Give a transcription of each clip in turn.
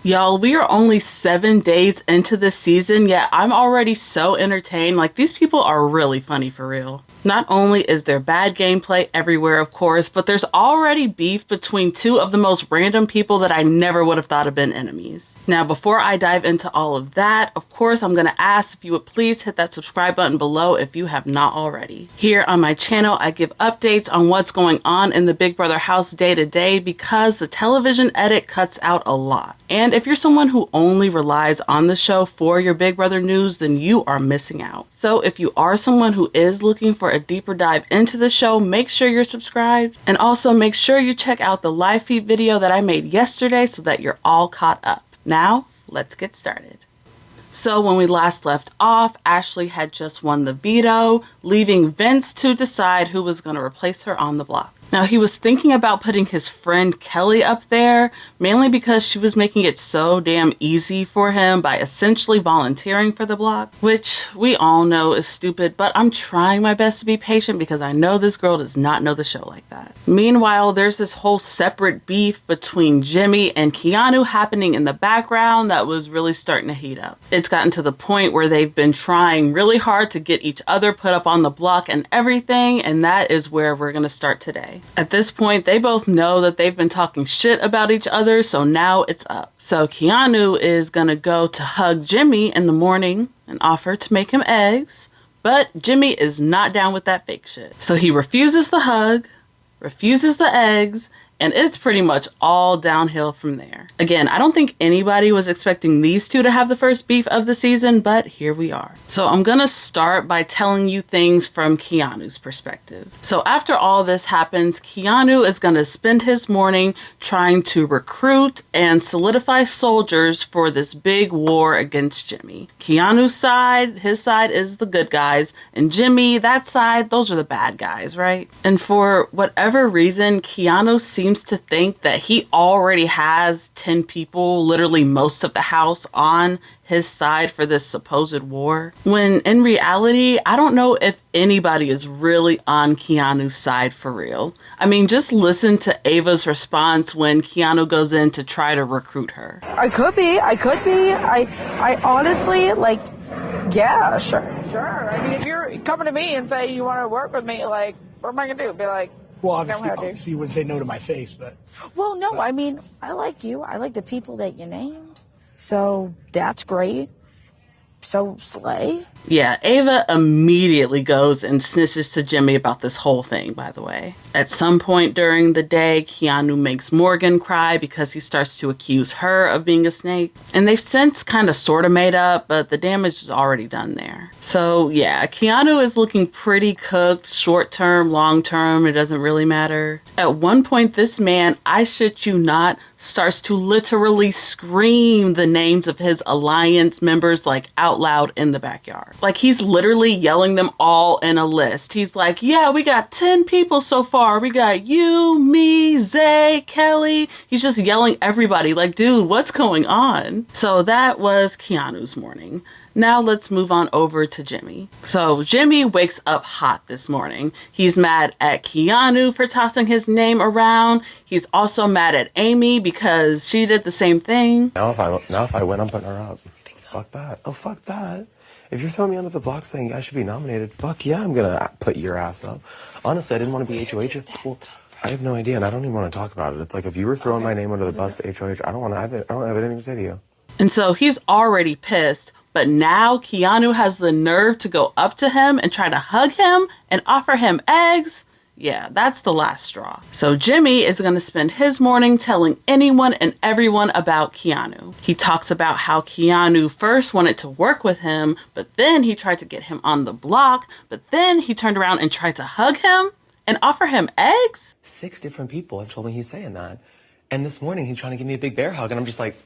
Y'all, we are only 7 days into this season, yet I'm already so entertained. Like, these people are really funny for real. Not only is there bad gameplay everywhere, of course, but there's already beef between two of the most random people that I never would have thought have been enemies. Now, before I dive into all of that, of course, I'm gonna ask if you would please hit that subscribe button below if you have not already. Here on my channel, I give updates on what's going on in the Big Brother house day to day because the television edit cuts out a lot. And if you're someone who only relies on the show for your Big Brother news, then you are missing out. So if you are someone who is looking for a deeper dive into the show, make sure you're subscribed. And also make sure you check out the live feed video that I made yesterday so that you're all caught up. Now, let's get started. So when we last left off, Ashley had just won the veto, leaving Vince to decide who was going to replace her on the block. Now, he was thinking about putting his friend Kelley up there, mainly because she was making it so damn easy for him by essentially volunteering for the block, which we all know is stupid, but I'm trying my best to be patient because I know this girl does not know the show like that. Meanwhile, there's this whole separate beef between Jimmy and Keanu happening in the background that was really starting to heat up. It's gotten to the point where they've been trying really hard to get each other put up on the block and everything, and that is where we're gonna start today. At this point, they both know that they've been talking shit about each other, so now it's up. So Keanu is gonna go to hug Jimmy in the morning and offer to make him eggs, but Jimmy is not down with that fake shit. So he refuses the hug, refuses the eggs, and it's pretty much all downhill from there. Again, I don't think anybody was expecting these two to have the first beef of the season, but here we are. So I'm gonna start by telling you things from Keanu's perspective. So after all this happens, Keanu is gonna spend his morning trying to recruit and solidify soldiers for this big war against Jimmy. Keanu's side, his side is the good guys, and Jimmy, that side, those are the bad guys, right? And for whatever reason, Keanu seems to think that he already has 10 people, literally most of the house, on his side for this supposed war. When in reality, I don't know if anybody is really on Keanu's side for real. I mean, just listen to Ava's response when Keanu goes in to try to recruit her. I could be. I honestly, like, yeah, sure. I mean, if you're coming to me and say you want to work with me, like, what am I going to do? Be like, well, obviously you wouldn't say no to my face, but... Well, no, I mean, I like you. I like the people that you named. So that's great. So slay. Yeah, Ava immediately goes and snitches to Jimmy about this whole thing, by the way. At some point during the day, Keanu makes Morgan cry because he starts to accuse her of being a snake. And they've since kind of sort of made up, but the damage is already done there. So yeah, Keanu is looking pretty cooked, short term, long term, it doesn't really matter. At one point, this man, I shit you not, starts to literally scream the names of his alliance members like out loud in the backyard. Like he's literally yelling them all in a list. He's like, yeah, we got 10 people so far. We got you, me, Zay, Kelley. He's just yelling everybody like, dude, what's going on? So that was Keanu's morning. Now let's move on over to Jimmy. So Jimmy wakes up hot this morning. He's mad at Keanu for tossing his name around. He's also mad at Amy because she did the same thing. Now if I win, I'm putting her up. Fuck that. Oh, fuck that. If you're throwing me under the block saying I should be nominated, fuck yeah, I'm gonna put your ass up. Honestly, I didn't want to be HOH. Well, I have no idea, and I don't even want to talk about it. It's like if you were throwing my name under the bus to HOH, I don't have anything to say to you. And so he's already pissed. But now Keanu has the nerve to go up to him and try to hug him and offer him eggs. Yeah, that's the last straw. So Jimmy is going to spend his morning telling anyone and everyone about Keanu. He talks about how Keanu first wanted to work with him, but then he tried to get him on the block, but then he turned around and tried to hug him and offer him eggs. 6 different people have told me he's saying that. And this morning he's trying to give me a big bear hug and I'm just like...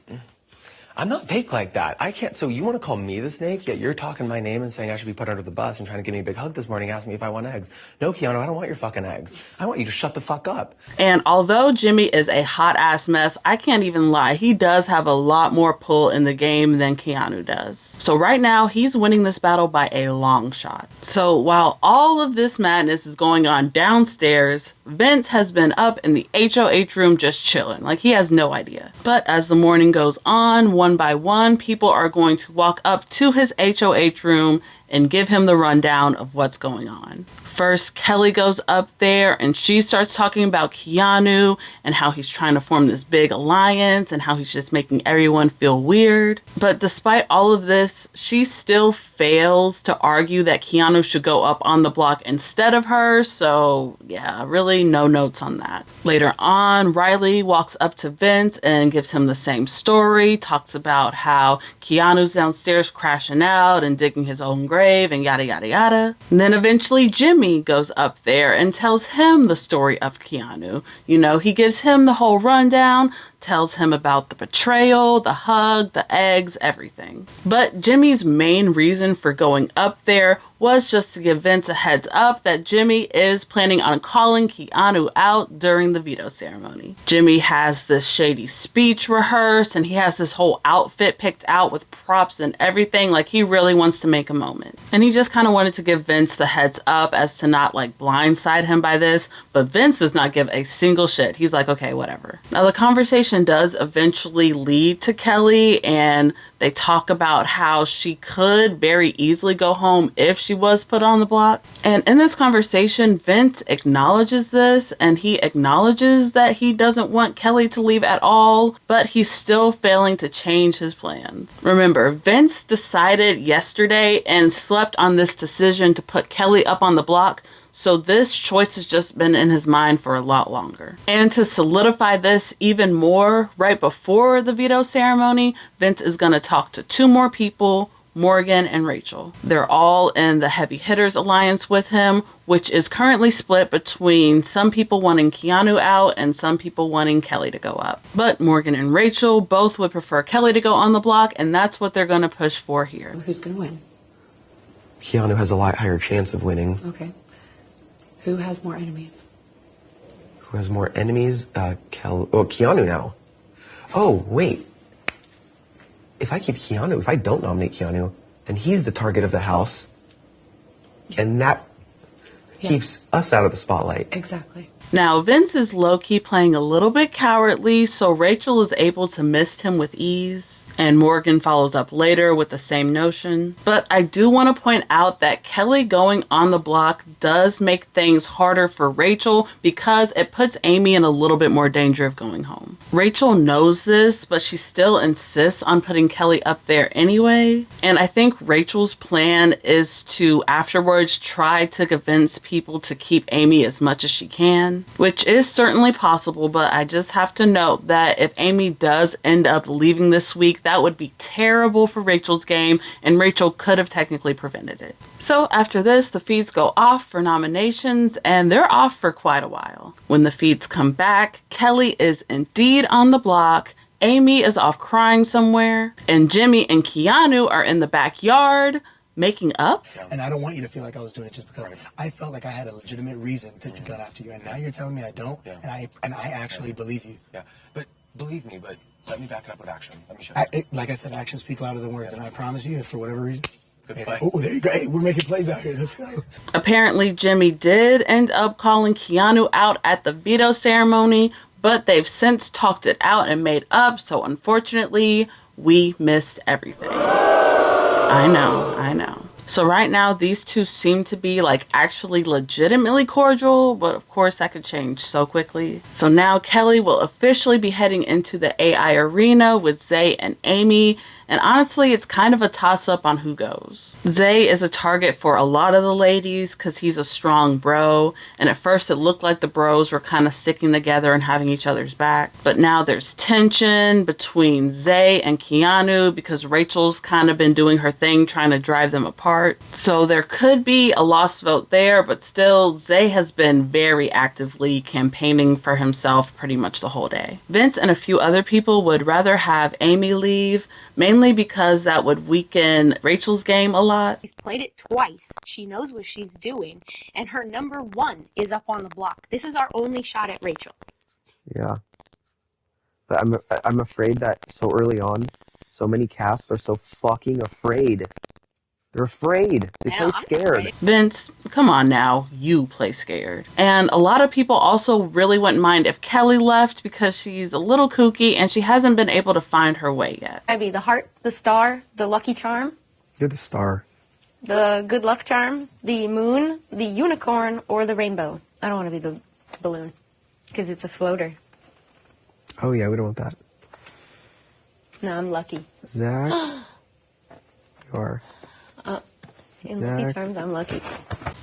I'm not fake like that. I can't. So you want to call me the snake, yet you're talking my name and saying I should be put under the bus and trying to give me a big hug this morning, asking me if I want eggs. No, Keanu, I don't want your fucking eggs. I want you to shut the fuck up. And although Jimmy is a hot ass mess, I can't even lie. He does have a lot more pull in the game than Keanu does. So right now, he's winning this battle by a long shot. So while all of this madness is going on downstairs, Vince has been up in the HOH room just chilling. Like, he has no idea. But as the morning goes on, one by one, people are going to walk up to his HOH room and give him the rundown of what's going on. First, Kelley goes up there and she starts talking about Keanu and how he's trying to form this big alliance and how he's just making everyone feel weird. But despite all of this, she still fails to argue that Keanu should go up on the block instead of her. So yeah, really no notes on that. Later on, Rylie walks up to Vince and gives him the same story, talks about how Keanu's downstairs crashing out and digging his own grave and yada yada yada. And then eventually Jimmy goes up there and tells him the story of Keanu. You know, he gives him the whole rundown, tells him about the betrayal, the hug, the eggs, everything. But Jimmy's main reason for going up there was just to give Vince a heads up that Jimmy is planning on calling Keanu out during the veto ceremony. Jimmy has this shady speech rehearsed and he has this whole outfit picked out with props and everything. Like, he really wants to make a moment. And he just kind of wanted to give Vince the heads up as to not like blindside him by this, but Vince does not give a single shit. He's like, okay, whatever. Now the conversation does eventually lead to Kelley, and they talk about how she could very easily go home if she was put on the block. And in this conversation, Vince acknowledges this, and he acknowledges that he doesn't want Kelley to leave at all, but he's still failing to change his plans. Remember, Vince decided yesterday and slept on this decision to put Kelley up on the block. So this choice has just been in his mind for a lot longer. And to solidify this even more, right before the veto ceremony, Vince is going to talk to two more people, Morgan and Rachel. They're all in the Heavy Hitters Alliance with him, which is currently split between some people wanting Keanu out and some people wanting Kelley to go up. But Morgan and Rachel both would prefer Kelley to go on the block, and that's what they're going to push for here. Who's going to win? Keanu has a lot higher chance of winning. Okay. Who has more enemies? Who has more enemies? Keanu now. Oh, wait. If I don't nominate Keanu, then he's the target of the house. Yeah. And that keeps us out of the spotlight. Exactly. Now, Vince is low-key playing a little bit cowardly, so Rachel is able to mist him with ease. And Morgan follows up later with the same notion. But I do want to point out that Kelley going on the block does make things harder for Rachel because it puts Amy in a little bit more danger of going home. Rachel knows this, but she still insists on putting Kelley up there anyway. And I think Rachel's plan is to afterwards try to convince people to keep Amy as much as she can, which is certainly possible, but I just have to note that if Amy does end up leaving this week, that would be terrible for Rachel's game, and Rachel could have technically prevented it. So after this, the feeds go off for nominations, and they're off for quite a while. When the feeds come back, Kelley is indeed on the block, Amy is off crying somewhere, and Jimmy and Keanu are in the backyard making up. And I don't want you to feel like I was doing it just because I felt like I had a legitimate reason to go after you, and now you're telling me I don't, and I actually believe you. Yeah, but believe me, but let me back it up with action. Let me show you. Like I said, actions speak louder than words, and I promise you, if for whatever reason. Oh, there you go. Hey, we're making plays out here. Let's go. Apparently, Jimmy did end up calling Keanu out at the veto ceremony, but they've since talked it out and made up, so unfortunately, we missed everything. I know. So right now, these two seem to be like actually legitimately cordial, but of course that could change so quickly. So now Kelley will officially be heading into the AI arena with Zay and Amy, And honestly, it's kind of a toss-up on who goes. Zay is a target for a lot of the ladies because he's a strong bro, and at first it looked like the bros were kind of sticking together and having each other's back. But now there's tension between Zay and Keanu because Rachel's kind of been doing her thing trying to drive them apart. So there could be a lost vote there, but still, Zay has been very actively campaigning for himself pretty much the whole day. Vince and a few other people would rather have Amy leave, mainly because that would weaken Rachel's game a lot. She's played it twice. She knows what she's doing, and her number one is up on the block. This is our only shot at Rachel. Yeah. But I'm afraid that so early on, so many casts are so fucking afraid. They're afraid. They play scared. Vince, come on now. You play scared. And a lot of people also really wouldn't mind if Kelley left because she's a little kooky and she hasn't been able to find her way yet. I'd be the heart, the star, the lucky charm, You're the star. the good luck charm, the moon, the unicorn, or the rainbow. I don't want to be the balloon because it's a floater. Oh yeah, we don't want that. No, I'm lucky. Zach, you are. In lucky terms, I'm lucky.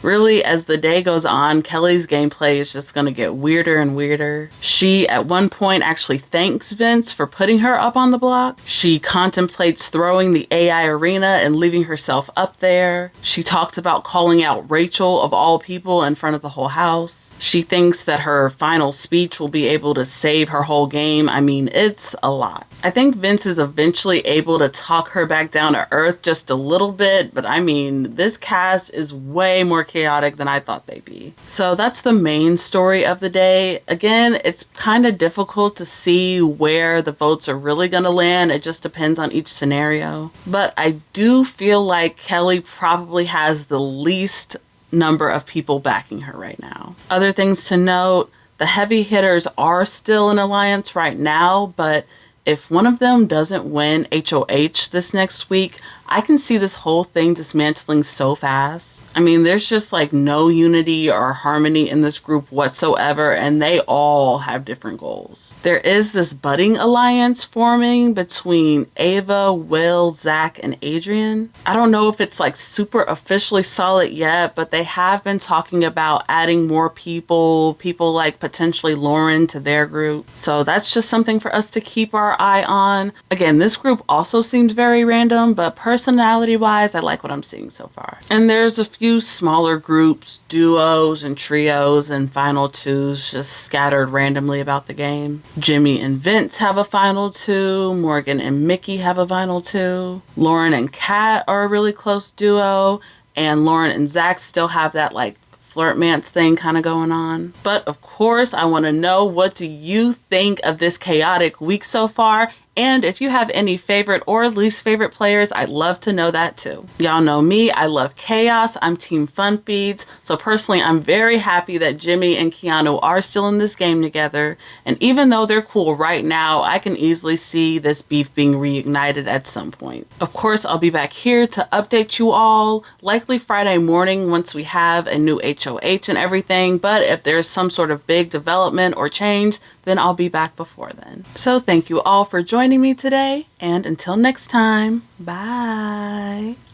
Really, as the day goes on, Kelley's gameplay is just going to get weirder and weirder. She, at one point, actually thanks Vince for putting her up on the block. She contemplates throwing the AI arena and leaving herself up there. She talks about calling out Rachel, of all people, in front of the whole house. She thinks that her final speech will be able to save her whole game. I mean, it's a lot. I think Vince is eventually able to talk her back down to earth just a little bit, but I mean, this cast is way more chaotic than I thought they'd be. So that's the main story of the day. Again, it's kind of difficult to see where the votes are really going to land. It just depends on each scenario. But I do feel like Kelley probably has the least number of people backing her right now. Other things to note, the heavy hitters are still in alliance right now, but if one of them doesn't win HOH this next week, I can see this whole thing dismantling so fast. I mean, there's just like no unity or harmony in this group whatsoever, and they all have different goals. There is this budding alliance forming between Ava, Will, Zach, and Adrian. I don't know if it's like super officially solid yet, but they have been talking about adding more people like potentially Lauren to their group. So that's just something for us to keep our eye on. Again, this group also seems very random, but personality-wise, I like what I'm seeing so far. And there's a few smaller groups, duos and trios and final twos just scattered randomly about the game. Jimmy and Vince have a final two. Morgan and Mickey have a final two. Lauren and Kat are a really close duo. And Lauren and Zach still have that like flirtmance thing kind of going on. But of course, I want to know, what do you think of this chaotic week so far? And if you have any favorite or least favorite players, I'd love to know that too. Y'all know me, I love chaos. I'm team fun feeds. So personally, I'm very happy that Jimmy and Keanu are still in this game together. And even though they're cool right now, I can easily see this beef being reignited at some point. Of course, I'll be back here to update you all, likely Friday morning once we have a new HOH and everything. But if there's some sort of big development or change, then I'll be back before then. So thank you all for joining me today, and until next time, bye.